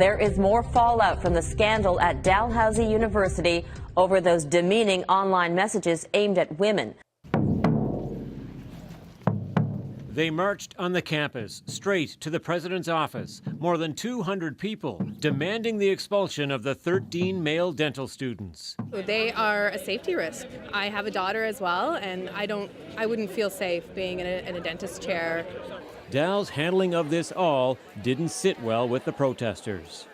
There is more fallout from the scandal at Dalhousie University over those demeaning online messages aimed at women. They marched on the campus, straight to the president's office. More than 200 people demanding the expulsion of the 13 male dental students. They are a safety risk. I have a daughter as well, and I wouldn't feel safe being in a dentist's chair. Dal's handling of this all didn't sit well with the protesters.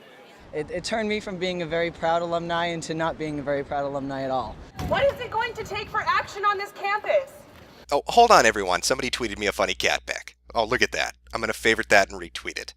It turned me from being a very proud alumni into not being a very proud alumni at all. What is it going to take for action on this campus? Oh, hold on, everyone. Somebody tweeted me a funny cat pic. Oh, look at that. I'm going to favorite that and retweet it.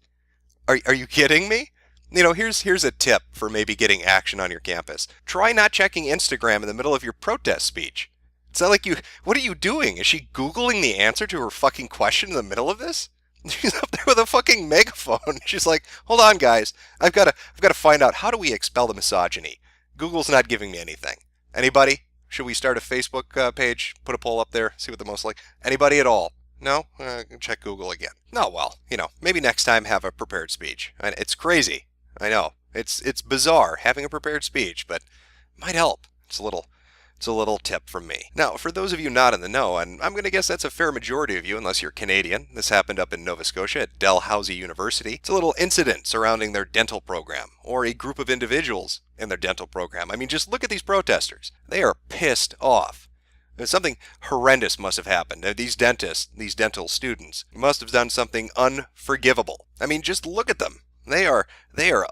Are you kidding me? You know, here's a tip for maybe getting action on your campus. Try not checking Instagram in the middle of your protest speech. It's not like what are you doing? Is she Googling the answer to her fucking question in the middle of this? She's up there with a fucking megaphone. She's like, hold on, guys. I've got to find out, how do we expel the misogyny? Google's not giving me anything. Anybody? Should we start a Facebook page, put a poll up there, see what the most like? Anybody at all? No? Check Google again. No, well, maybe next time have a prepared speech. And it's crazy. I know. It's bizarre having a prepared speech, but it might help. It's a little tip from me. Now, for those of you not in the know, and I'm going to guess that's a fair majority of you, unless you're Canadian, this happened up in Nova Scotia at Dalhousie University. It's a little incident surrounding their dental program, or a group of individuals in their dental program. I mean, just look at these protesters. They are pissed off. Something horrendous must have happened. These dental students, must have done something unforgivable. I mean, just look at them. They are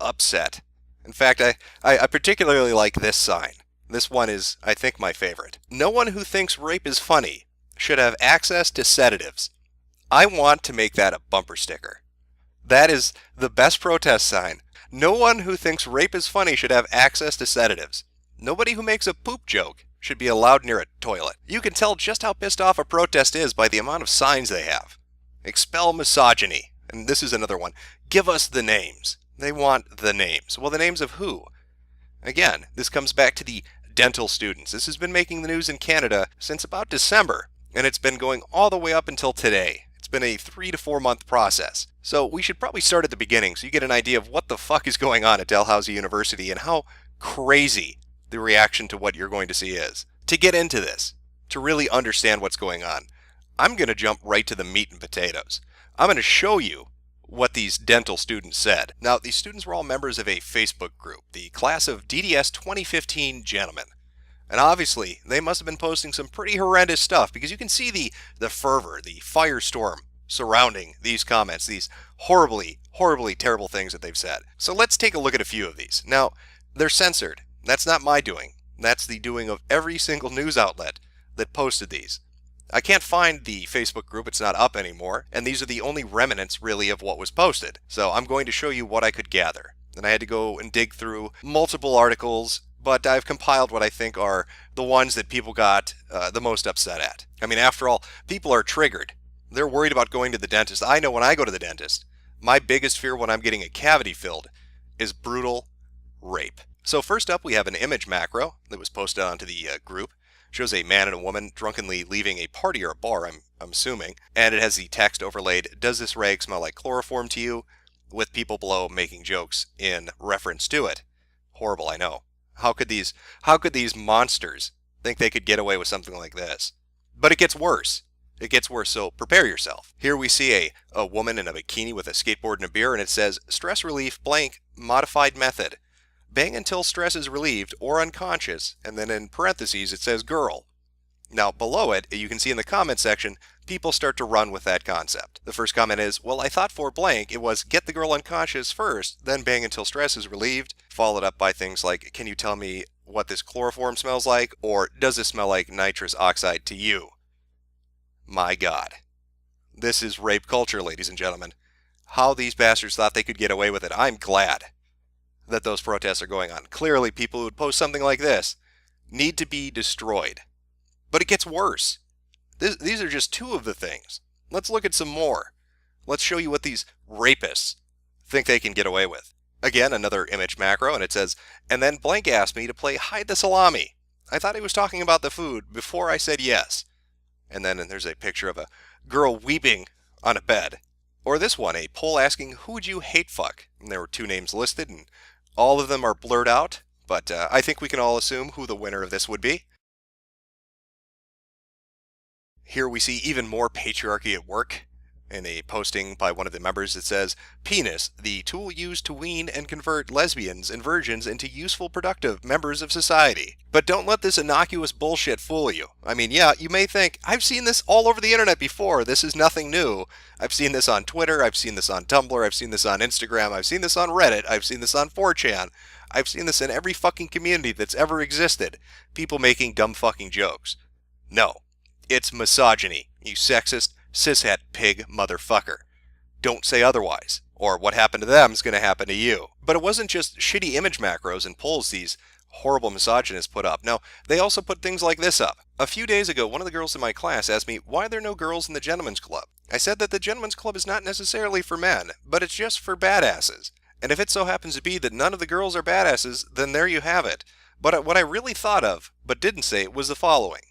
upset. In fact, I particularly like this sign. This one is, I think, my favorite. No one who thinks rape is funny should have access to sedatives. I want to make that a bumper sticker. That is the best protest sign. No one who thinks rape is funny should have access to sedatives. Nobody who makes a poop joke should be allowed near a toilet. You can tell just how pissed off a protest is by the amount of signs they have. Expel misogyny. And this is another one. Give us the names. They want the names. Well, the names of who? Again, this comes back to the dental students. This has been making the news in Canada since about December, and it's been going all the way up until today. It's been a 3 to 4 month process. So we should probably start at the beginning so you get an idea of what the fuck is going on at Dalhousie University and how crazy the reaction to what you're going to see is. To get into this, to really understand what's going on, I'm going to jump right to the meat and potatoes. I'm going to show you what these dental students said. Now, these students were all members of a Facebook group, the class of DDS 2015 gentlemen. And obviously, they must have been posting some pretty horrendous stuff, because you can see the fervor, the firestorm surrounding these comments, these horribly, horribly terrible things that they've said. So let's take a look at a few of these. Now, they're censored. That's not my doing. That's the doing of every single news outlet that posted these. I can't find the Facebook group, it's not up anymore, and these are the only remnants really of what was posted. So I'm going to show you what I could gather. And I had to go and dig through multiple articles, but I've compiled what I think are the ones that people got the most upset at. I mean, after all, people are triggered. They're worried about going to the dentist. I know when I go to the dentist, my biggest fear when I'm getting a cavity filled is brutal rape. So first up, we have an image macro that was posted onto the group. Shows a man and a woman drunkenly leaving a party or a bar, I'm assuming, and it has the text overlaid, "Does this rag smell like chloroform to you?" with people below making jokes in reference to it. Horrible, I know. How could these monsters think they could get away with something like this? But it gets worse. It gets worse, so prepare yourself. Here we see a woman in a bikini with a skateboard and a beer, and it says, "Stress relief blank modified method. Bang until stress is relieved or unconscious," and then in parentheses it says girl. Now below it, you can see in the comment section, people start to run with that concept. The first comment is, "Well, I thought for blank it was get the girl unconscious first, then bang until stress is relieved," followed up by things like, "Can you tell me what this chloroform smells like?" or "Does this smell like nitrous oxide to you?" My God. This is rape culture, ladies and gentlemen. How these bastards thought they could get away with it. I'm glad that those protests are going on. Clearly, people who would post something like this need to be destroyed. But it gets worse. These are just two of the things. Let's look at some more. Let's show you what these rapists think they can get away with. Again, another image macro, and it says, "And then blank asked me to play hide the salami. I thought he was talking about the food before I said yes." And then there's a picture of a girl weeping on a bed. Or this one, a poll asking, who would you hate fuck? And there were 2 names listed, and all of them are blurred out, but I think we can all assume who the winner of this would be. Here we see even more patriarchy at work. In a posting by one of the members, it says, "Penis, the tool used to wean and convert lesbians and virgins into useful, productive members of society." But don't let this innocuous bullshit fool you. I mean, yeah, you may think, I've seen this all over the internet before. This is nothing new. I've seen this on Twitter. I've seen this on Tumblr. I've seen this on Instagram. I've seen this on Reddit. I've seen this on 4chan. I've seen this in every fucking community that's ever existed. People making dumb fucking jokes. No. It's misogyny, you sexist, cishet pig motherfucker. Don't say otherwise, or what happened to them is going to happen to you. But it wasn't just shitty image macros and polls these horrible misogynists put up. No, they also put things like this up. A few days ago, one of the girls in my class asked me why are there no girls in the gentleman's club. I said that the gentleman's club is not necessarily for men, but it's just for badasses. And if it so happens to be that none of the girls are badasses, then there you have it. But what I really thought of, but didn't say, was the following.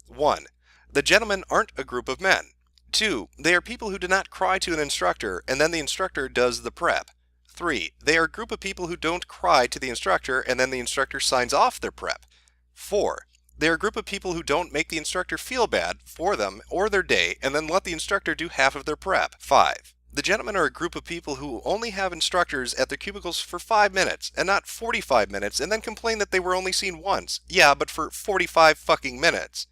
1. The gentlemen aren't a group of men. 2. They are people who do not cry to an instructor, and then the instructor does the prep. 3. They are a group of people who don't cry to the instructor, and then the instructor signs off their prep. 4. They are a group of people who don't make the instructor feel bad for them or their day, and then let the instructor do half of their prep. 5. The gentlemen are a group of people who only have instructors at their cubicles for 5 minutes, and not 45 minutes, and then complain that they were only seen once. Yeah, but for 45 fucking minutes.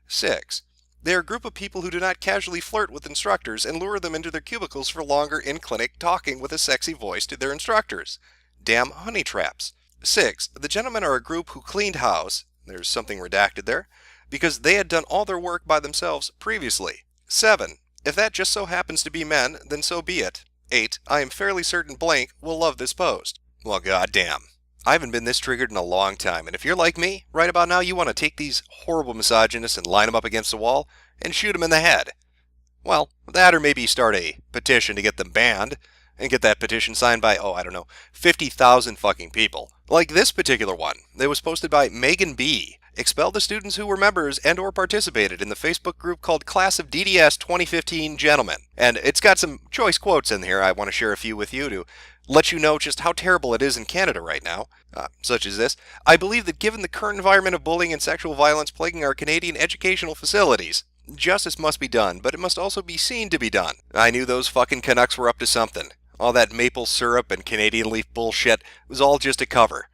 6. They are a group of people who do not casually flirt with instructors and lure them into their cubicles for longer in-clinic talking with a sexy voice to their instructors. Damn honey traps. 6. The gentlemen are a group who cleaned house, there's something redacted there, because they had done all their work by themselves previously. 7. If that just so happens to be men, then so be it. 8. I am fairly certain blank will love this post. Well, goddamn. I haven't been this triggered in a long time, and if you're like me, right about now you want to take these horrible misogynists and line them up against the wall and shoot them in the head. Well, that or maybe start a petition to get them banned, and get that petition signed by, 50,000 fucking people. Like this particular one that was posted by Megan B. Expel the students who were members and or participated in the Facebook group called Class of DDS 2015 Gentlemen. And it's got some choice quotes in here. I want to share a few with you to let you know just how terrible it is in Canada right now, such as this. I believe that given the current environment of bullying and sexual violence plaguing our Canadian educational facilities, justice must be done, but it must also be seen to be done. I knew those fucking Canucks were up to something. All that maple syrup and Canadian leaf bullshit was all just a cover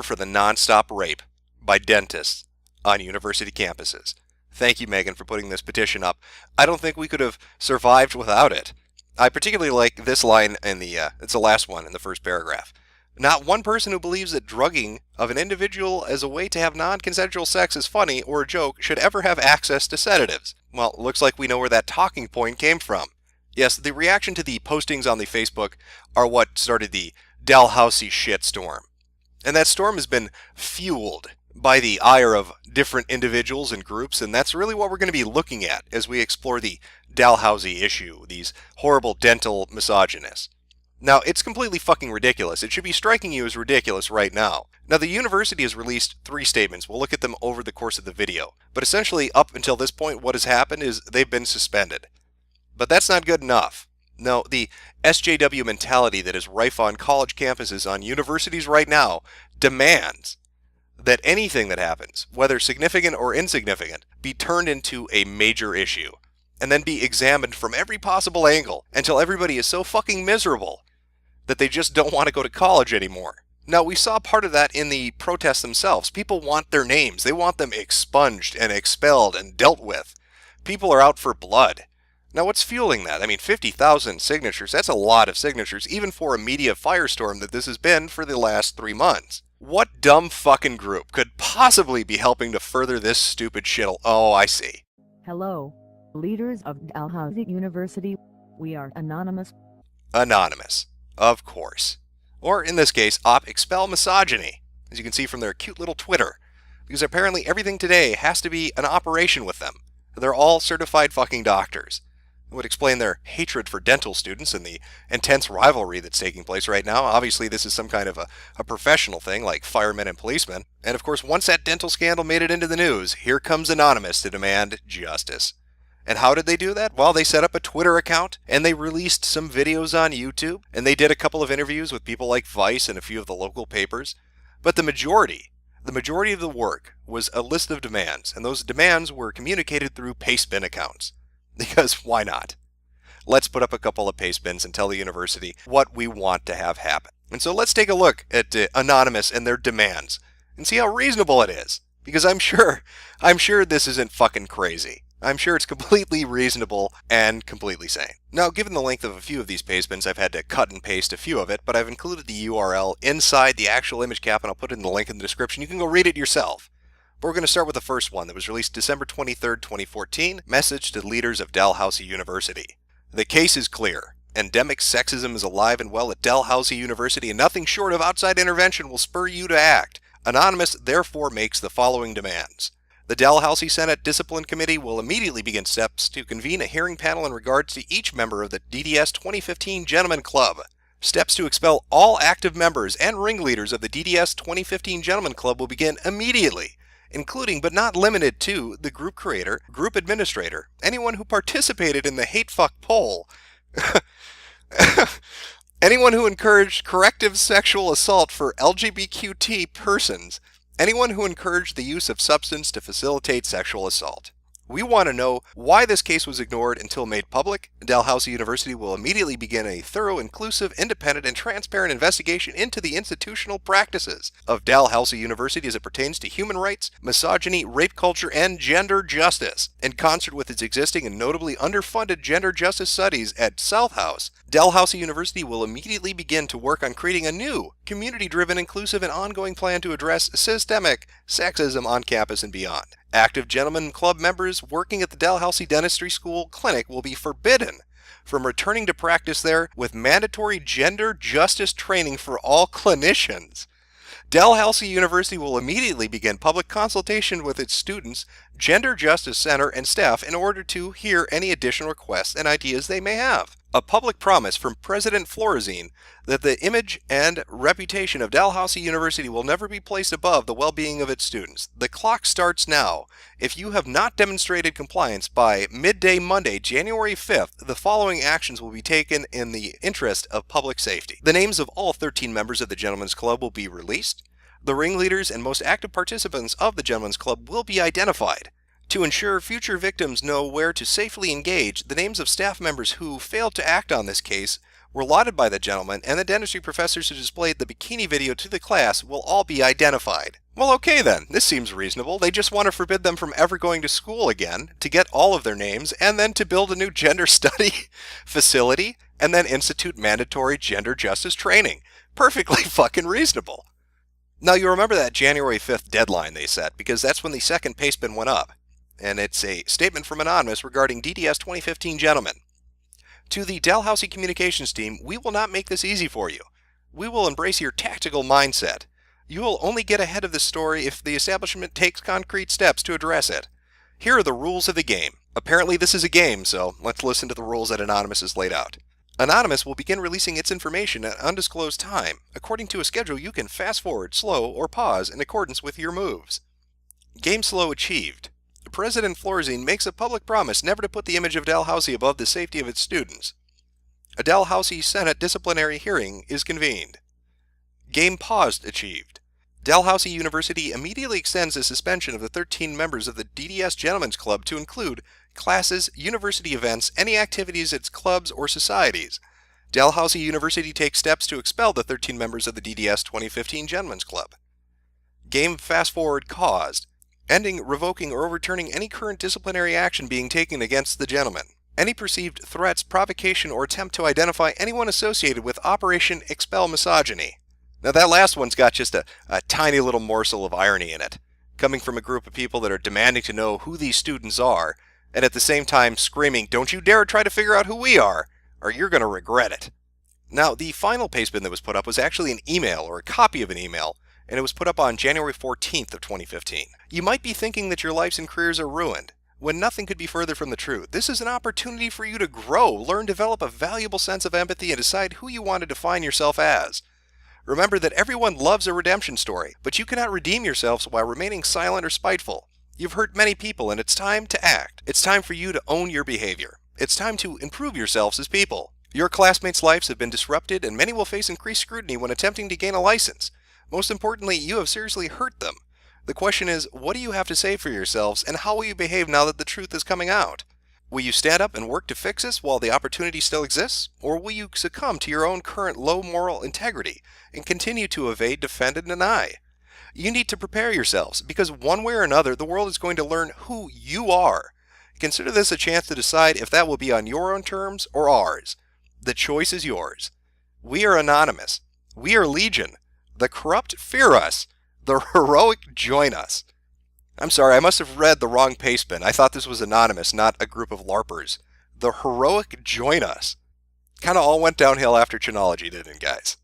for the non-stop rape by dentists on university campuses. Thank you, Megan, for putting this petition up. I don't think we could have survived without it. I particularly like this line in it's the last one in the first paragraph. Not one person who believes that drugging of an individual as a way to have non-consensual sex is funny or a joke should ever have access to sedatives. Well, it looks like we know where that talking point came from. Yes, the reaction to the postings on the Facebook are what started the Dalhousie shitstorm. And that storm has been fueled by the ire of different individuals and groups, and that's really what we're going to be looking at as we explore the Dalhousie issue, these horrible dental misogynists. Now, it's completely fucking ridiculous. It should be striking you as ridiculous right now. Now, the university has released 3 statements. We'll look at them over the course of the video. But essentially, up until this point, what has happened is they've been suspended. But that's not good enough. No, the SJW mentality that is rife on college campuses, on universities right now, demands that anything that happens, whether significant or insignificant, be turned into a major issue, and then be examined from every possible angle until everybody is so fucking miserable that they just don't want to go to college anymore. Now, we saw part of that in the protests themselves. People want their names. They want them expunged and expelled and dealt with. People are out for blood. Now, what's fueling that? I mean, 50,000 signatures, that's a lot of signatures, even for a media firestorm that this has been for the last 3 months. What dumb fucking group could possibly be helping to further this stupid shit? Oh, I see. Hello, leaders of Dalhousie University. We are anonymous. Anonymous, of course. Or, in this case, expel misogyny, as you can see from their cute little Twitter. Because apparently everything today has to be an operation with them. They're all certified fucking doctors. It would explain their hatred for dental students and the intense rivalry that's taking place right now. Obviously, this is some kind of a professional thing, like firemen and policemen. And of course, once that dental scandal made it into the news, here comes Anonymous to demand justice. And how did they do that? Well, they set up a Twitter account, and they released some videos on YouTube, and they did a couple of interviews with people like Vice and a few of the local papers. But the majority of the work was a list of demands, and those demands were communicated through pastebin accounts. Because why not? Let's put up a couple of pastebins and tell the university what we want to have happen. And so let's take a look at Anonymous and their demands and see how reasonable it is. Because I'm sure this isn't fucking crazy. I'm sure it's completely reasonable and completely sane. Now, given the length of a few of these pastebins, I've had to cut and paste a few of it, but I've included the URL inside the actual image cap, and I'll put it in the link in the description. You can go read it yourself. But we're going to start with the first one that was released December 23rd, 2014. Message to leaders of Dalhousie University. The case is clear. Endemic sexism is alive and well at Dalhousie University, and nothing short of outside intervention will spur you to act. Anonymous therefore makes the following demands. The Dalhousie Senate Discipline Committee will immediately begin steps to convene a hearing panel in regards to each member of the DDS 2015 Gentlemen Club. Steps to expel all active members and ringleaders of the DDS 2015 Gentlemen Club will begin immediately, including but not limited to the group creator, group administrator, anyone who participated in the hatefuck poll, anyone who encouraged corrective sexual assault for LGBTQ persons, anyone who encouraged the use of substance to facilitate sexual assault. We want to know why this case was ignored until made public. Dalhousie University will immediately begin a thorough, inclusive, independent, and transparent investigation into the institutional practices of Dalhousie University as it pertains to human rights, misogyny, rape culture, and gender justice. In concert with its existing and notably underfunded gender justice studies at South House, Dalhousie University will immediately begin to work on creating a new, community-driven, inclusive, and ongoing plan to address systemic sexism on campus and beyond. Active Gentlemen Club members working at the Dalhousie Dentistry School Clinic will be forbidden from returning to practice there, with mandatory gender justice training for all clinicians. Dalhousie University will immediately begin public consultation with its students, Gender Justice Center, and staff in order to hear any additional requests and ideas they may have. A public promise from President Florazine that the image and reputation of Dalhousie University will never be placed above the well-being of its students. The clock starts now. If you have not demonstrated compliance by midday Monday, January 5th, the following actions will be taken in the interest of public safety. The names of all 13 members of the Gentlemen's Club will be released. The ringleaders and most active participants of the Gentlemen's Club will be identified. To ensure future victims know where to safely engage, the names of staff members who failed to act on this case were lauded by the gentlemen, and the dentistry professors who displayed the bikini video to the class will all be identified. Well, okay then, this seems reasonable. They just want to forbid them from ever going to school again, to get all of their names, and then to build a new gender study facility, and then institute mandatory gender justice training. Perfectly fucking reasonable. Now, you remember that January 5th deadline they set, because that's when the second pastebin went up. And it's a statement from Anonymous regarding DDS 2015 Gentlemen. To the Dalhousie Communications team, we will not make this easy for you. We will embrace your tactical mindset. You will only get ahead of this story if the establishment takes concrete steps to address it. Here are the rules of the game. Apparently this is a game, so let's listen to the rules that Anonymous has laid out. Anonymous will begin releasing its information at undisclosed time. According to a schedule, you can fast forward, slow, or pause in accordance with your moves. Game slow achieved. President Florazine makes a public promise never to put the image of Dalhousie above the safety of its students. A Dalhousie Senate disciplinary hearing is convened. Game paused achieved. Dalhousie University immediately extends the suspension of the 13 members of the DDS Gentlemen's Club to include classes, university events, any activities at its clubs or societies. Dalhousie University takes steps to expel the 13 members of the DDS 2015 Gentlemen's Club. Game fast forward caused. Ending, revoking, or overturning any current disciplinary action being taken against the gentleman. Any perceived threats, provocation, or attempt to identify anyone associated with Operation Expel Misogyny. Now that last one's got just a tiny little morsel of irony in it, coming from a group of people that are demanding to know who these students are, and at the same time screaming, "Don't you dare try to figure out who we are, or you're going to regret it." Now, the final pastebin that was put up was actually an email, or a copy of an email, and it was put up on January 14th of 2015. You might be thinking that your lives and careers are ruined, when nothing could be further from the truth. This is an opportunity for you to grow, learn, develop a valuable sense of empathy, and decide who you want to define yourself as. Remember that everyone loves a redemption story, but you cannot redeem yourselves while remaining silent or spiteful. You've hurt many people, and it's time to act. It's time for you to own your behavior. It's time to improve yourselves as people. Your classmates' lives have been disrupted, and many will face increased scrutiny when attempting to gain a license. Most importantly, you have seriously hurt them. The question is, what do you have to say for yourselves, and how will you behave now that the truth is coming out? Will you stand up and work to fix this while the opportunity still exists? Or will you succumb to your own current low moral integrity and continue to evade, defend, and deny? You need to prepare yourselves, because one way or another, the world is going to learn who you are. Consider this a chance to decide if that will be on your own terms or ours. The choice is yours. We are anonymous. We are legion. The corrupt fear us. The heroic join us. I'm sorry, I must have read the wrong paste bin. I thought this was anonymous, not a group of LARPers. The heroic join us. Kind of all went downhill after Chinology, didn't it, guys?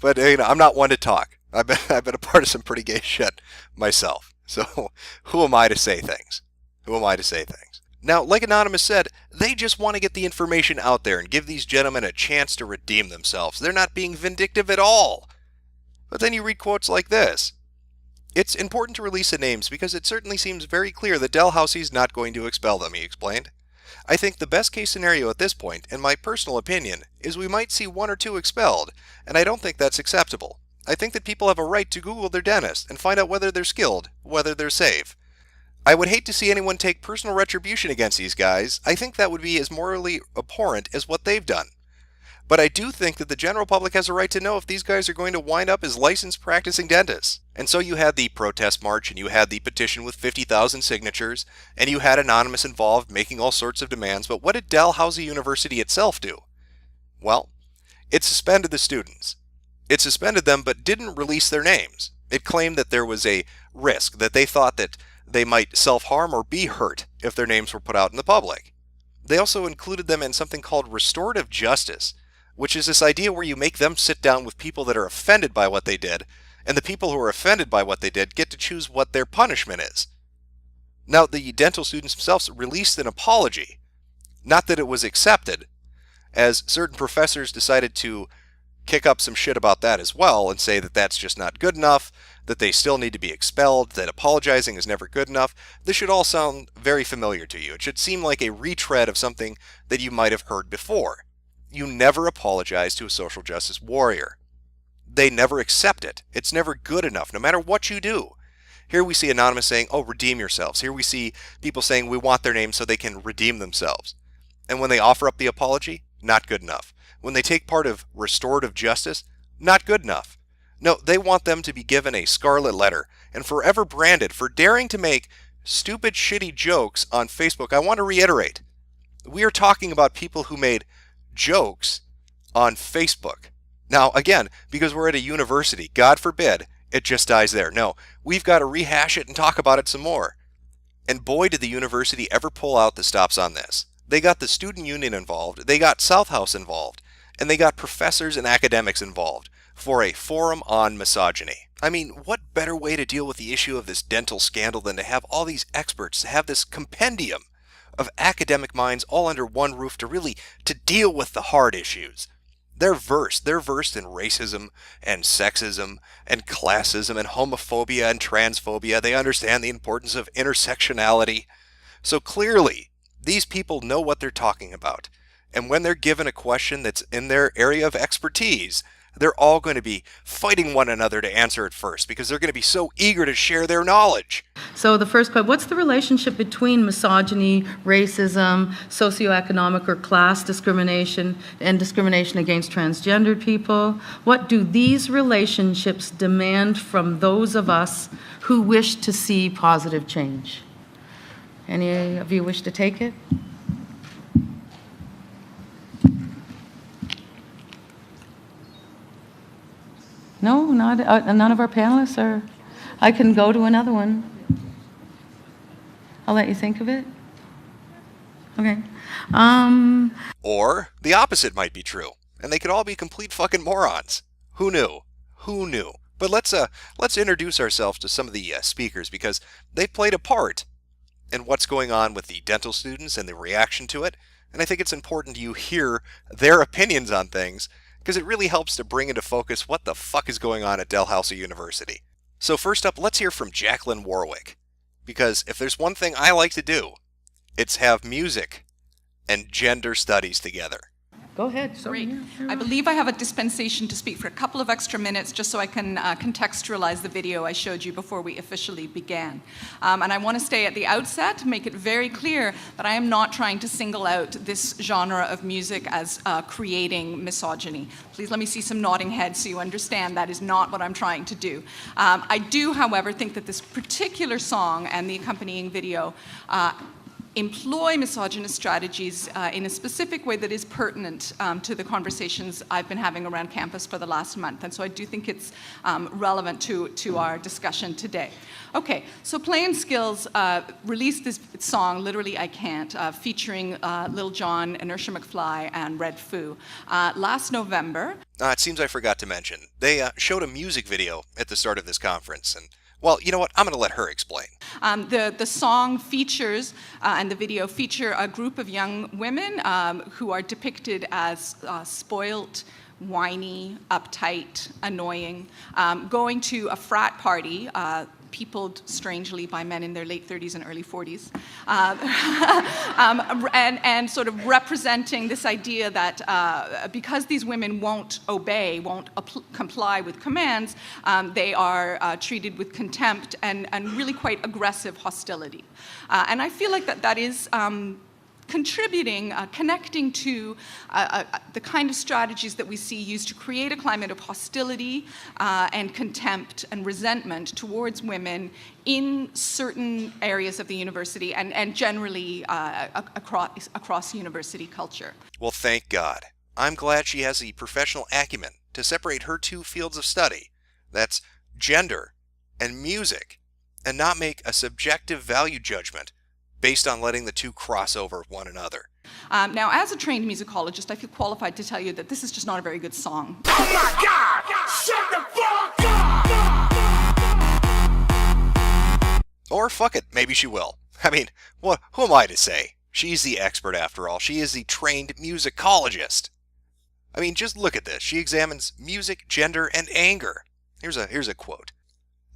But you know, I'm not one to talk. I've been a part of some pretty gay shit myself. So who am I to say things? Who am I to say things? Now, like Anonymous said, they just want to get the information out there and give these gentlemen a chance to redeem themselves. They're not being vindictive at all. But then you read quotes like this. It's important to release the names because it certainly seems very clear that Dalhousie is not going to expel them, he explained. I think the best case scenario at this point, in my personal opinion, is we might see 1 or 2 expelled, and I don't think that's acceptable. I think that people have a right to Google their dentist and find out whether they're skilled, whether they're safe. I would hate to see anyone take personal retribution against these guys. I think that would be as morally abhorrent as what they've done. But I do think that the general public has a right to know if these guys are going to wind up as licensed practicing dentists. And so you had the protest march, and you had the petition with 50,000 signatures, and you had Anonymous involved making all sorts of demands. But what did Dalhousie University itself do? Well, it suspended the students. It suspended them but didn't release their names. It claimed that there was a risk, that they thought that they might self-harm or be hurt if their names were put out in the public. They also included them in something called restorative justice, which is this idea where you make them sit down with people that are offended by what they did, and the people who are offended by what they did get to choose what their punishment is. Now, the dental students themselves released an apology. Not that it was accepted, as certain professors decided to kick up some shit about that as well and say that that's just not good enough, that they still need to be expelled, that apologizing is never good enough. This should all sound very familiar to you. It should seem like a retread of something that you might have heard before. You never apologize to a social justice warrior. They never accept it. It's never good enough, no matter what you do. Here we see Anonymous saying, oh, redeem yourselves. Here we see people saying we want their names so they can redeem themselves. And when they offer up the apology, not good enough. When they take part of restorative justice, not good enough. No, they want them to be given a scarlet letter and forever branded for daring to make stupid, shitty jokes on Facebook. I want to reiterate, we are talking about people who made jokes on Facebook. Now, again, because we're at a university, God forbid, it just dies there. No, we've got to rehash it and talk about it some more. And boy, did the university ever pull out the stops on this. They got the student union involved, they got South House involved, and they got professors and academics involved for a forum on misogyny. I mean, what better way to deal with the issue of this dental scandal than to have all these experts, to have this compendium of academic minds all under one roof to deal with the hard issues. They're versed in racism and sexism and classism and homophobia and transphobia. They understand the importance of intersectionality. So clearly, these people know what they're talking about. And when they're given a question that's in their area of expertise, they're all going to be fighting one another to answer it first because they're going to be so eager to share their knowledge. So the first question, what's the relationship between misogyny, racism, socioeconomic or class discrimination, and discrimination against transgendered people? What do these relationships demand from those of us who wish to see positive change? Any of you wish to take it? No, none of our panelists are. I can go to another one. I'll let you think of it. Okay. Or the opposite might be true, and they could all be complete fucking morons. Who knew? Who knew? But let's introduce ourselves to some of the speakers because they've played a part in what's going on with the dental students and the reaction to it. And I think it's important you hear their opinions on things, because it really helps to bring into focus what the fuck is going on at Dalhousie University. So first up, let's hear from Jacqueline Warwick. because if there's one thing I like to do, it's have music and gender studies together. Go ahead. Great. I believe I have a dispensation to speak for a couple of extra minutes just so I can contextualize the video I showed you before we officially began. And I want to stay at the outset to make it very clear that I am not trying to single out this genre of music as creating misogyny. Please let me see some nodding heads so you understand that is not what I'm trying to do. I do, however, think that this particular song and the accompanying video employ misogynist strategies in a specific way that is pertinent to the conversations I've been having around campus for the last month. And so I do think it's relevant to our discussion today. Okay, so Play and Skills released this song, Literally I Can't, featuring Lil Jon, Inertia McFly, and Red Foo last November. It seems I forgot to mention, they showed a music video at the start of this conference, and well, you know what? I'm going to let her explain. The song features, and the video feature, a group of young women who are depicted as spoilt, whiny, uptight, annoying, going to a frat party, peopled strangely by men in their late 30s and early 40s, and sort of representing this idea that because these women won't obey, won't comply with commands, they are treated with contempt and really quite aggressive hostility. And I feel like that is contributing, connecting to the kind of strategies that we see used to create a climate of hostility and contempt and resentment towards women in certain areas of the university and generally across university culture. Well, thank God. I'm glad she has the professional acumen to separate her two fields of study, that's gender and music, and not make a subjective value judgment based on letting the two cross over one another. Now, as a trained musicologist, I feel qualified to tell you that this is just not a very good song. Oh my God! Shut the fuck up! Or fuck it, maybe she will. I mean, who am I to say? She's the expert after all. She is the trained musicologist. I mean, just look at this. She examines music, gender, and anger. Here's a quote.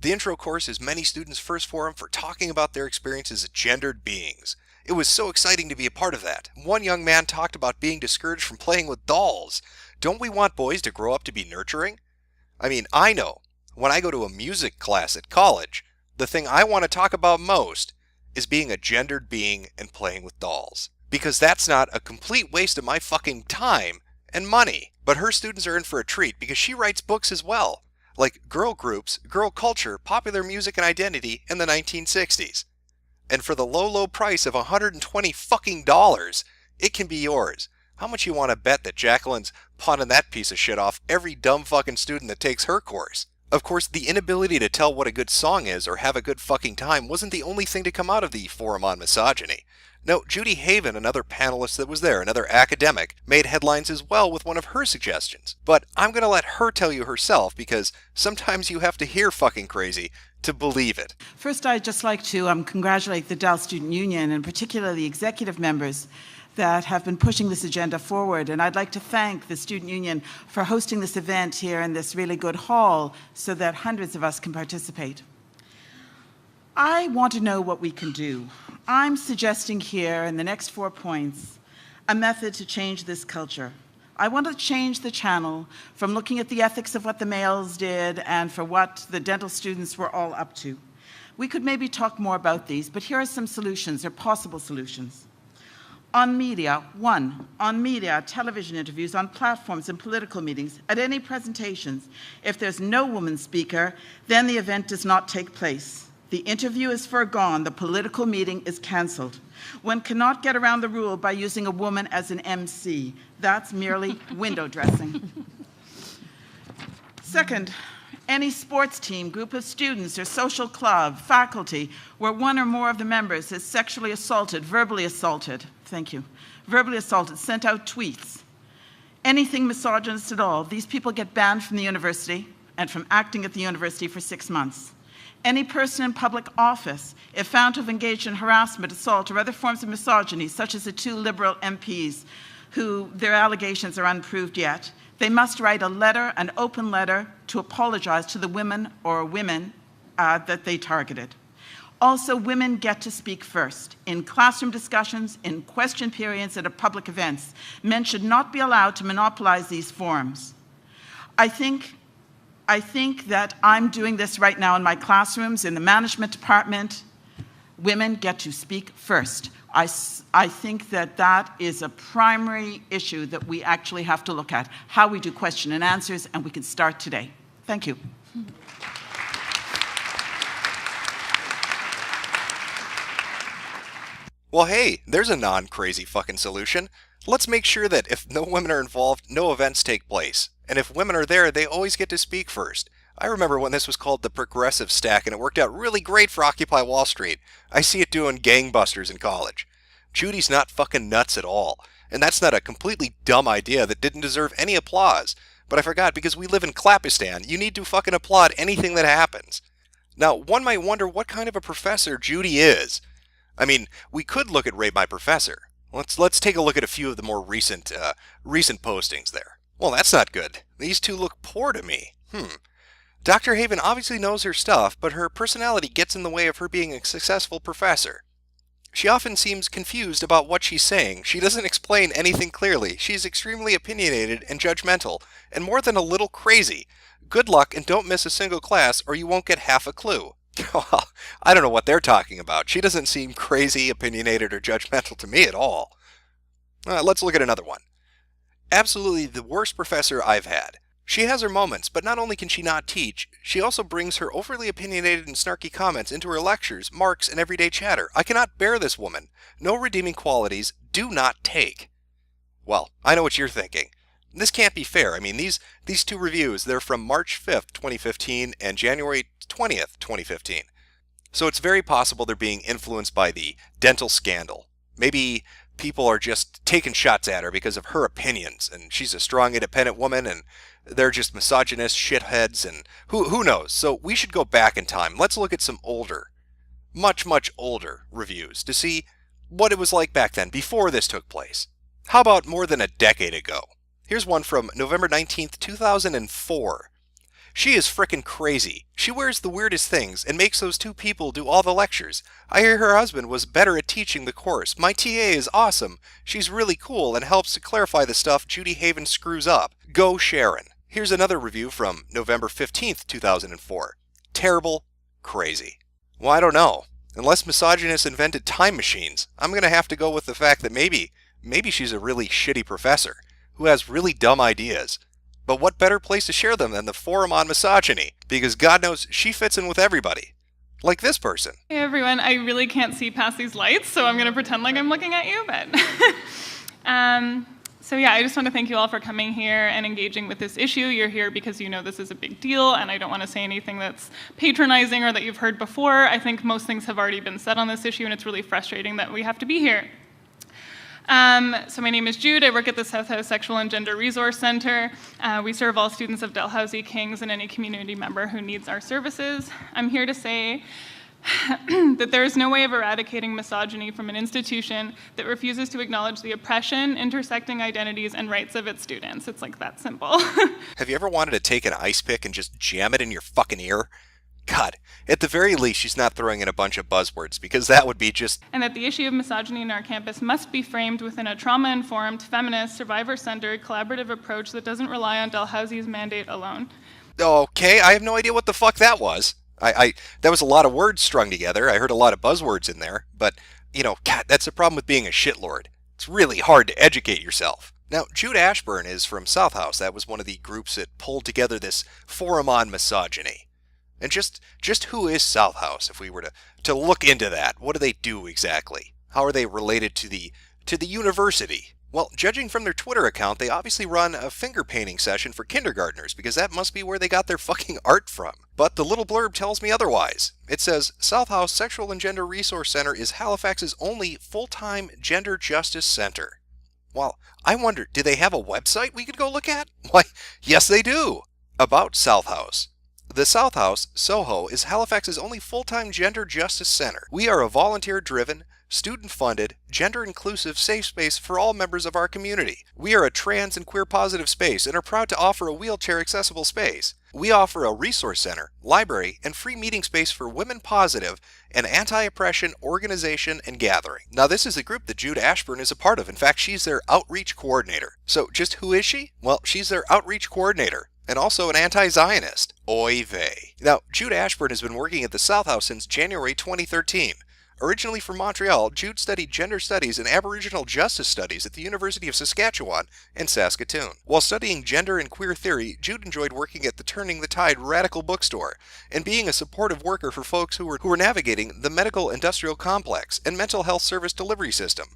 The intro course is many students' first forum for talking about their experiences as gendered beings. It was so exciting to be a part of that. One young man talked about being discouraged from playing with dolls. Don't we want boys to grow up to be nurturing? I mean, I know, when I go to a music class at college, the thing I want to talk about most is being a gendered being and playing with dolls. Because that's not a complete waste of my fucking time and money. But her students are in for a treat because she writes books as well. Like girl groups, girl culture, popular music and identity in the 1960s. And for the low, low price of $120 fucking dollars, it can be yours. How much you want to bet that Jacqueline's pawning that piece of shit off every dumb fucking student that takes her course? Of course, the inability to tell what a good song is or have a good fucking time wasn't the only thing to come out of the Forum on Misogyny. No, Judy Haven, another panelist that was there, another academic, made headlines as well with one of her suggestions. But I'm going to let her tell you herself because sometimes you have to hear fucking crazy to believe it. First, I'd just like to congratulate the Dal Student Union and particularly the executive members that have been pushing this agenda forward. And I'd like to thank the Student Union for hosting this event here in this really good hall so that hundreds of us can participate. I want to know what we can do. I'm suggesting here in the next 4 points a method to change this culture. I want to change the channel from looking at the ethics of what the males did and for what the dental students were all up to. We could maybe talk more about these, but here are some solutions or possible solutions. On media, on media, television interviews, on platforms and political meetings, at any presentations, if there's no woman speaker, then the event does not take place. The interview is foregone, the political meeting is cancelled. One cannot get around the rule by using a woman as an MC. That's merely window dressing. Second, any sports team, group of students, or social club, faculty, where one or more of the members is sexually assaulted, verbally assaulted, sent out tweets, anything misogynist at all, these people get banned from the university and from acting at the university for 6 months. Any person in public office, if found to have engaged in harassment, assault, or other forms of misogyny, such as the 2 Liberal MPs who their allegations are unproved yet, they must write a letter, an open letter, to apologize to the women or women that they targeted. Also, women get to speak first. In classroom discussions, in question periods, and at public events, men should not be allowed to monopolize these forums. I think that I'm doing this right now in my classrooms, in the management department. Women get to speak first. I think that that is a primary issue that we actually have to look at, how we do question and answers, and we can start today. Thank you. Well, hey, there's a non-crazy fucking solution. Let's make sure that if no women are involved, no events take place. And if women are there, they always get to speak first. I remember when this was called the Progressive Stack, and it worked out really great for Occupy Wall Street. I see it doing gangbusters in college. Judy's not fucking nuts at all. And that's not a completely dumb idea that didn't deserve any applause. But I forgot, because we live in Clapistan, you need to fucking applaud anything that happens. Now, one might wonder what kind of a professor Judy is. I mean, we could look at Rate My Professor. Let's take a look at a few of the more recent postings there. Well, that's not good. These two look poor to me. Dr. Haven obviously knows her stuff, but her personality gets in the way of her being a successful professor. She often seems confused about what she's saying. She doesn't explain anything clearly. She's extremely opinionated and judgmental, and more than a little crazy. Good luck and don't miss a single class or you won't get half a clue. Well, I don't know what they're talking about. She doesn't seem crazy, opinionated, or judgmental to me at all. Let's look at another one. Absolutely the worst professor I've had. She has her moments, but not only can she not teach, she also brings her overly opinionated and snarky comments into her lectures, marks, and everyday chatter. I cannot bear this woman. No redeeming qualities. Do not take. Well, I know what you're thinking. This can't be fair. I mean, these two reviews, they're from March 5th, 2015 and January 20th, 2015. So it's very possible they're being influenced by the dental scandal. Maybe people are just taking shots at her because of her opinions, and she's a strong, independent woman, and they're just misogynist shitheads, and who knows? So we should go back in time. Let's look at some older, much older reviews to see what it was like back then, before this took place. How about more than a decade ago? Here's one from November 19th, 2004. She is frickin' crazy. She wears the weirdest things and makes those two people do all the lectures. I hear her husband was better at teaching the course. My TA is awesome. She's really cool and helps to clarify the stuff Judy Haven screws up. Go Sharon. Here's another review from November 15th, 2004. Terrible, crazy. Well, I don't know. Unless misogynists invented time machines, I'm going to have to go with the fact that maybe she's a really shitty professor who has really dumb ideas. But what better place to share them than the forum on misogyny? Because God knows she fits in with everybody. Like this person. Hey everyone, I really can't see past these lights, so I'm going to pretend like I'm looking at you, but... So yeah, I just want to thank you all for coming here and engaging with this issue. You're here because you know this is a big deal, and I don't want to say anything that's patronizing or that you've heard before. I think most things have already been said on this issue, and it's really frustrating that we have to be here. So my name is Jude. I work at the South House Sexual and Gender Resource Center. We serve all students of Dalhousie, Kings, and any community member who needs our services. I'm here to say that there is no way of eradicating misogyny from an institution that refuses to acknowledge the oppression, intersecting identities, and rights of its students. It's like that simple. Have you ever wanted to take an ice pick and just jam it in your fucking ear? God, at the very least, she's not throwing in a bunch of buzzwords, because that would be just... And that the issue of misogyny in our campus must be framed within a trauma-informed, feminist, survivor-centered, collaborative approach that doesn't rely on Dalhousie's mandate alone. Okay, I have no idea what the fuck that was. That was a lot of words strung together. I heard a lot of buzzwords in there, but, you know, God, that's the problem with being a shitlord. It's really hard to educate yourself. Now, Jude Ashburn is from South House. That was one of the groups that pulled together this forum on misogyny. And just who is South House, if we were to look into that? What do they do exactly? How are they related to the university? Well, judging from their Twitter account, they obviously run a finger painting session for kindergartners, because that must be where they got their fucking art from. But the little blurb tells me otherwise. It says, South House Sexual and Gender Resource Center is Halifax's only full-time gender justice center. Well, I wonder, do they have a website we could go look at? Why, yes they do! About South House. The South House, Soho, is Halifax's only full-time gender justice center. We are a volunteer-driven, student-funded, gender-inclusive safe space for all members of our community. We are a trans and queer-positive space and are proud to offer a wheelchair-accessible space. We offer a resource center, library, and free meeting space for women positive and anti-oppression organization and gathering. Now, this is a group that Jude Ashburn is a part of. In fact, she's their outreach coordinator. So just who is she? Well, she's their outreach coordinator and also an anti-Zionist. Oy vey. Now, Jude Ashburn has been working at the South House since January 2013. Originally from Montreal, Jude studied gender studies and Aboriginal justice studies at the University of Saskatchewan in Saskatoon. While studying gender and queer theory, Jude enjoyed working at the Turning the Tide Radical Bookstore and being a supportive worker for folks who were navigating the medical industrial complex and mental health service delivery system.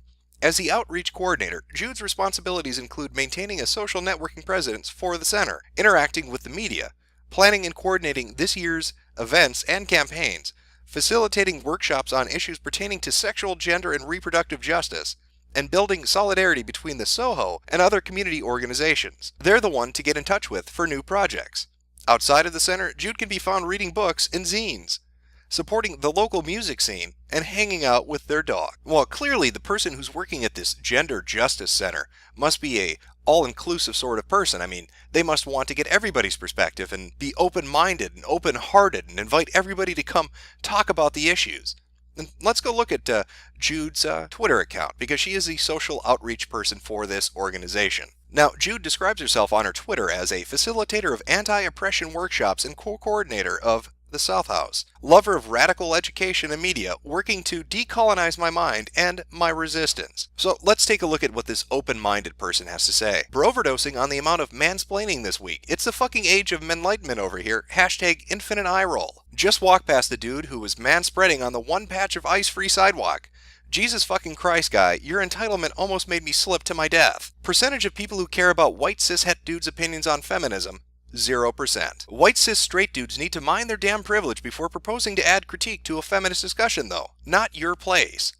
As the outreach coordinator, Jude's responsibilities include maintaining a social networking presence for the center, interacting with the media, planning and coordinating this year's events and campaigns, facilitating workshops on issues pertaining to sexual, gender, and reproductive justice, and building solidarity between the Soho and other community organizations. They're the one to get in touch with for new projects. Outside of the center, Jude can be found reading books and zines, supporting the local music scene, and hanging out with their dog. Well, clearly the person who's working at this gender justice center must be a all-inclusive sort of person. I mean, they must want to get everybody's perspective and be open-minded and open-hearted and invite everybody to come talk about the issues. And let's go look at Jude's Twitter account, because she is the social outreach person for this organization. Now, Jude describes herself on her Twitter as a facilitator of anti-oppression workshops and co-coordinator of the South House, lover of radical education and media, working to decolonize my mind and my resistance. So let's take a look at what this open-minded person has to say. We're overdosing on the amount of mansplaining this week. It's the fucking age of menlightenment over here. Hashtag infinite eye roll. Just walk past the dude who was manspreading on the one patch of ice-free sidewalk. Jesus fucking Christ, guy, your entitlement almost made me slip to my death. Percentage of people who care about white cishet dudes' opinions on feminism, 0%. White cis straight dudes need to mind their damn privilege before proposing to add critique to a feminist discussion, though. Not your place.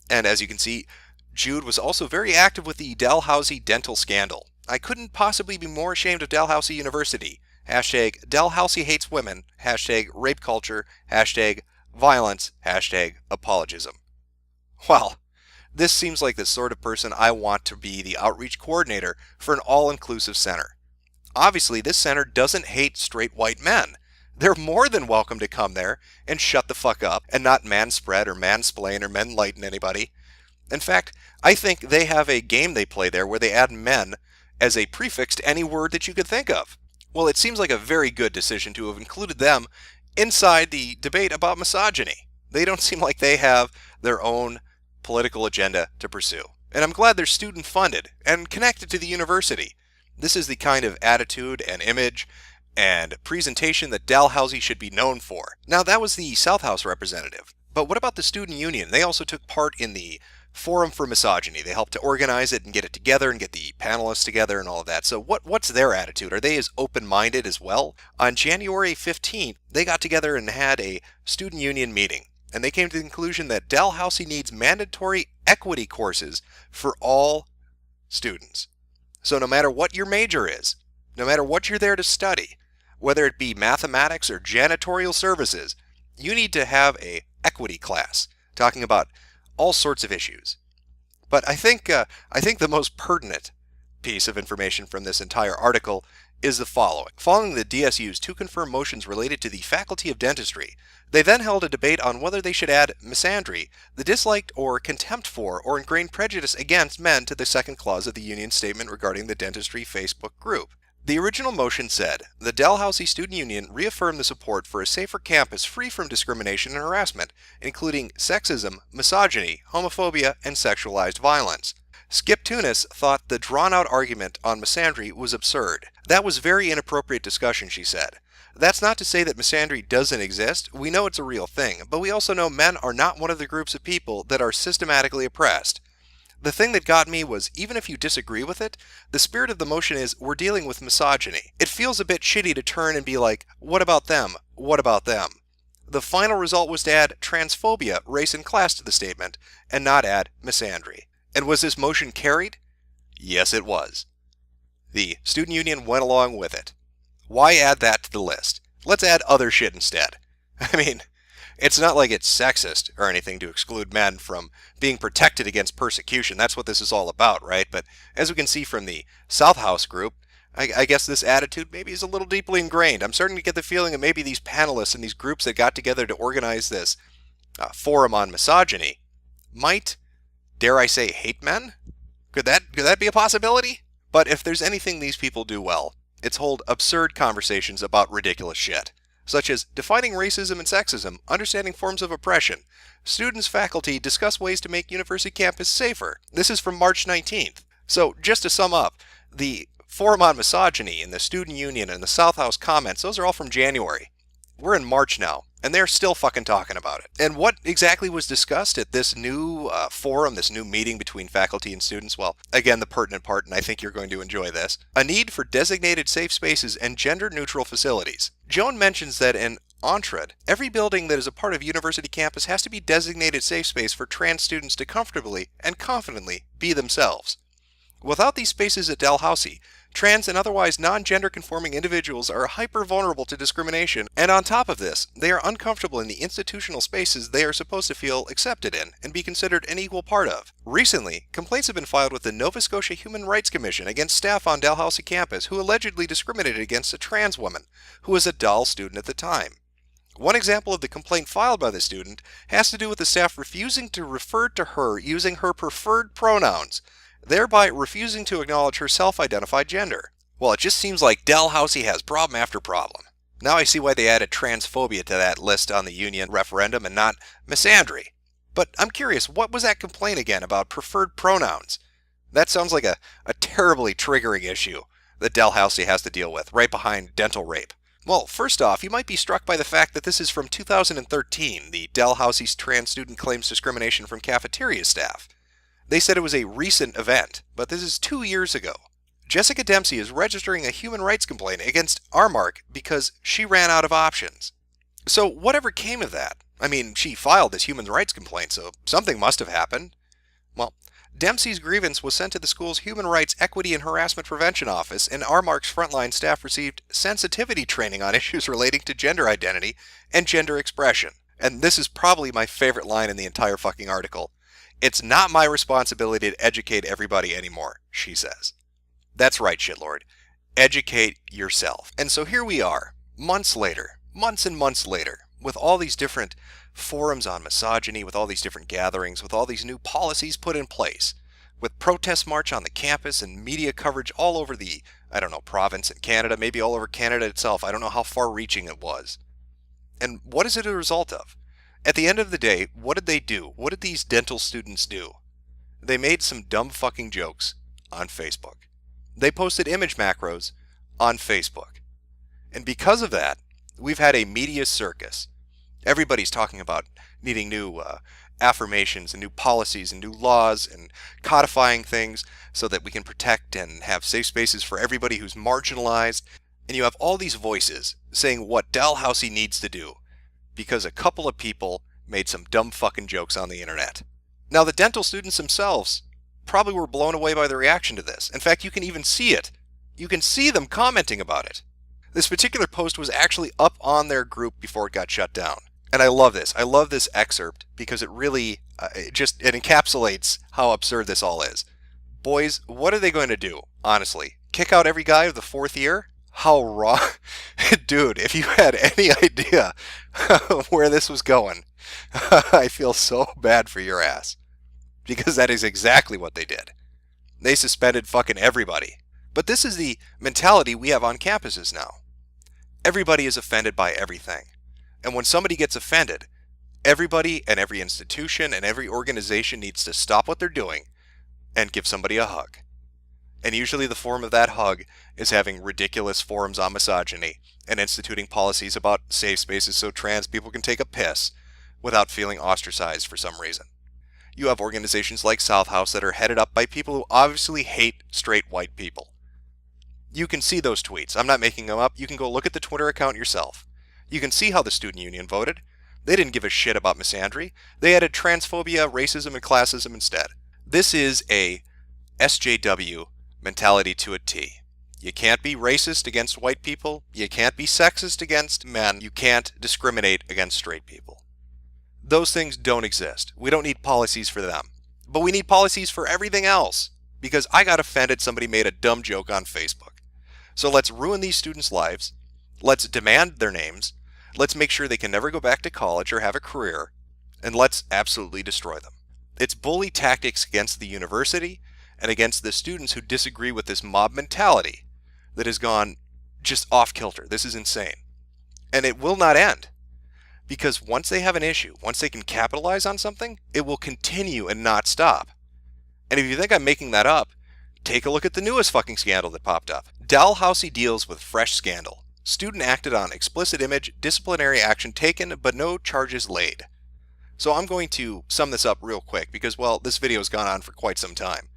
And as you can see, Jude was also very active with the Dalhousie dental scandal. I couldn't possibly be more ashamed of Dalhousie University. Hashtag Dalhousie hates women. Hashtag rape culture. Hashtag violence. Hashtag apologism. Well, this seems like the sort of person I want to be the outreach coordinator for an all-inclusive center. Obviously, this center doesn't hate straight white men. They're more than welcome to come there and shut the fuck up and not manspread or mansplain or menlighten anybody. In fact, I think they have a game they play there where they add men as a prefix to any word that you could think of. Well, it seems like a very good decision to have included them inside the debate about misogyny. They don't seem like they have their own political agenda to pursue. And I'm glad they're student funded and connected to the university. This is the kind of attitude and image and presentation that Dalhousie should be known for. Now, that was the South House representative. But what about the student union? They also took part in the Forum for Misogyny. They helped to organize it and get it together and get the panelists together and all of that. So what's their attitude? Are they as open-minded as well? On January 15th, they got together and had a student union meeting. And they came to the conclusion that Dalhousie needs mandatory equity courses for all students. So no matter what your major is, no matter what you're there to study, whether it be mathematics or janitorial services, you need to have a equity class talking about all sorts of issues. But I think the most pertinent piece of information from this entire article is the following. Following the DSU's two confirmed motions related to the Faculty of Dentistry, they then held a debate on whether they should add misandry, the disliked or contempt for or ingrained prejudice against men, to the second clause of the union statement regarding the dentistry Facebook group. The original motion said, the Dalhousie Student Union reaffirmed the support for a safer campus free from discrimination and harassment, including sexism, misogyny, homophobia, and sexualized violence. Skip Tunis thought the drawn-out argument on misandry was absurd. That was very inappropriate discussion, she said. That's not to say that misandry doesn't exist. We know it's a real thing, but we also know men are not one of the groups of people that are systematically oppressed. The thing that got me was, even if you disagree with it, the spirit of the motion is we're dealing with misogyny. It feels a bit shitty to turn and be like, what about them? What about them? The final result was to add transphobia, race, and class to the statement, and not add misandry. And was this motion carried? Yes, it was. The student union went along with it. Why add that to the list? Let's add other shit instead. I mean, it's not like it's sexist or anything to exclude men from being protected against persecution. That's what this is all about, right? But as we can see from the South House group, I guess this attitude maybe is a little deeply ingrained. I'm starting to get the feeling that maybe these panelists and these groups that got together to organize this forum on misogyny might, dare I say, hate men? Could that be a possibility? But if there's anything these people do well, it's hold absurd conversations about ridiculous shit, such as defining racism and sexism, understanding forms of oppression. Students, faculty discuss ways to make university campus safer. This is from March 19th. So just to sum up, the Forum on Misogyny and the Student Union and the South House comments, those are all from January. We're in March now, and they're still fucking talking about it. And what exactly was discussed at this new forum, this new meeting between faculty and students? Well, again, the pertinent part, and I think you're going to enjoy this. A need for designated safe spaces and gender-neutral facilities. Joan mentions that in Ontrad, every building that is a part of university campus has to be designated safe space for trans students to comfortably and confidently be themselves. Without these spaces at Dalhousie, trans and otherwise non-gender conforming individuals are hyper-vulnerable to discrimination, and on top of this, they are uncomfortable in the institutional spaces they are supposed to feel accepted in and be considered an equal part of. Recently, complaints have been filed with the Nova Scotia Human Rights Commission against staff on Dalhousie campus who allegedly discriminated against a trans woman who was a DAL student at the time. One example of the complaint filed by the student has to do with the staff refusing to refer to her using her preferred pronouns, thereby refusing to acknowledge her self-identified gender. Well, it just seems like Dalhousie has problem after problem. Now I see why they added transphobia to that list on the union referendum and not misandry. But I'm curious, what was that complaint again about preferred pronouns? That sounds like a terribly triggering issue that Dalhousie has to deal with, right behind dental rape. Well, first off, you might be struck by the fact that this is from 2013, the Dalhousie's trans student claims discrimination from cafeteria staff. They said it was a recent event, but this is 2 years ago. Jessica Dempsey is registering a human rights complaint against Armark because she ran out of options. So whatever came of that? I mean, she filed this human rights complaint, so something must have happened. Well, Dempsey's grievance was sent to the school's Human Rights Equity and Harassment Prevention Office, and Armark's frontline staff received sensitivity training on issues relating to gender identity and gender expression. And this is probably my favorite line in the entire fucking article. "It's not my responsibility to educate everybody anymore," she says. That's right, shitlord. Educate yourself. And so here we are, months later, months and months later, with all these different forums on misogyny, with all these different gatherings, with all these new policies put in place, with protest march on the campus and media coverage all over the, province in Canada, maybe all over Canada itself. I don't know how far-reaching it was. And what is it a result of? At the end of the day, what did they do? What did these dental students do? They made some dumb fucking jokes on Facebook. They posted image macros on Facebook. And because of that, we've had a media circus. Everybody's talking about needing new affirmations and new policies and new laws and codifying things so that we can protect and have safe spaces for everybody who's marginalized. And you have all these voices saying what Dalhousie needs to do because a couple of people made some dumb fucking jokes on the internet. Now, the dental students themselves probably were blown away by the reaction to this. In fact, you can even see it. You can see them commenting about it. This particular post was actually up on their group before it got shut down. And I love this. I love this excerpt because it really it encapsulates how absurd this all is. Boys, what are they going to do, honestly? Kick out every guy of the fourth year? How wrong. Dude, if you had any idea where this was going, I feel so bad for your ass. Because that is exactly what they did. They suspended fucking everybody. But this is the mentality we have on campuses now. Everybody is offended by everything. And when somebody gets offended, everybody and every institution and every organization needs to stop what they're doing and give somebody a hug. And usually the form of that hug is having ridiculous forums on misogyny and instituting policies about safe spaces so trans people can take a piss without feeling ostracized for some reason. You have organizations like South House that are headed up by people who obviously hate straight white people. You can see those tweets. I'm not making them up. You can go look at the Twitter account yourself. You can see how the student union voted. They didn't give a shit about misandry. They added transphobia, racism, and classism instead. This is a SJW mentality to a T. You can't be racist against white people. You can't be sexist against men. You can't discriminate against straight people. Those things don't exist. We don't need policies for them. But we need policies for everything else. Because I got offended somebody made a dumb joke on Facebook. So let's ruin these students' lives. Let's demand their names. Let's make sure they can never go back to college or have a career. And let's absolutely destroy them. It's bully tactics against the university and against the students who disagree with this mob mentality that has gone just off kilter. This is insane. And it will not end. Because once they have an issue, once they can capitalize on something, it will continue and not stop. And if you think I'm making that up, take a look at the newest fucking scandal that popped up. Dalhousie deals with fresh scandal. Student acted on explicit image, disciplinary action taken, but no charges laid. So I'm going to sum this up real quick because, well, this video has gone on for quite some time.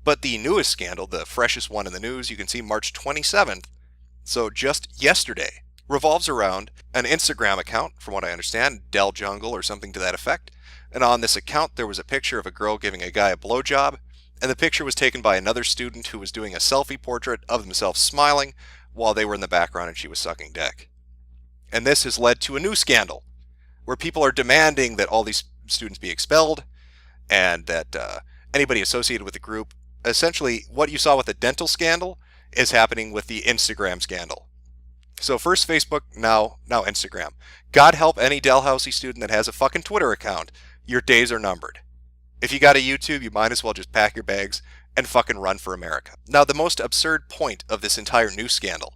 But the newest scandal, the freshest one in the news, you can see March 27th, so just yesterday, revolves around an Instagram account, from what I understand, Del Jungle or something to that effect. And on this account, there was a picture of a girl giving a guy a blowjob, and the picture was taken by another student who was doing a selfie portrait of themselves smiling while they were in the background and she was sucking dick. And this has led to a new scandal, where people are demanding that all these students be expelled, and that anybody associated with the group, essentially what you saw with the dental scandal is happening with the Instagram scandal. So first Facebook, now Instagram. God help any Dalhousie student that has a fucking Twitter account. Your days are numbered. If you got a YouTube, you might as well just pack your bags and fucking run for America. Now, the most absurd point of this entire news scandal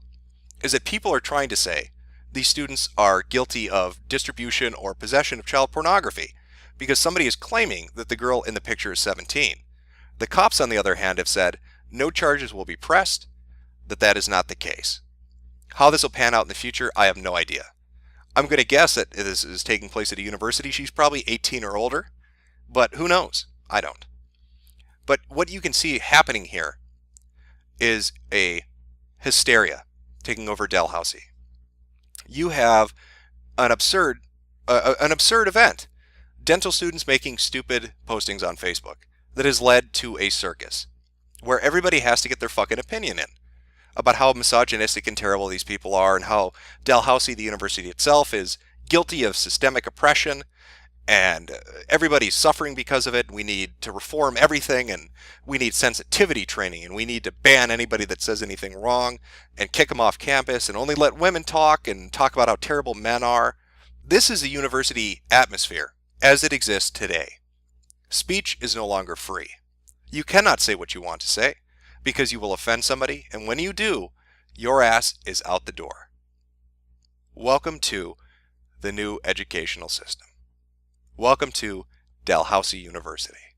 is that people are trying to say these students are guilty of distribution or possession of child pornography because somebody is claiming that the girl in the picture is 17. The cops, on the other hand, have said no charges will be pressed, that is not the case. How this will pan out in the future, I have no idea. I'm going to guess that this is taking place at a university. She's probably 18 or older, but who knows? I don't. But what you can see happening here is a hysteria taking over Dalhousie. You have an absurd event. Dental students making stupid postings on Facebook that has led to a circus where everybody has to get their fucking opinion in about how misogynistic and terrible these people are and how Dalhousie, the university itself, is guilty of systemic oppression and everybody's suffering because of it. We need to reform everything and we need sensitivity training and we need to ban anybody that says anything wrong and kick them off campus and only let women talk and talk about how terrible men are. This is the university atmosphere as it exists today. Speech is no longer free. You cannot say what you want to say because you will offend somebody, and when you do, your ass is out the door. Welcome to the new educational system. Welcome to Dalhousie University.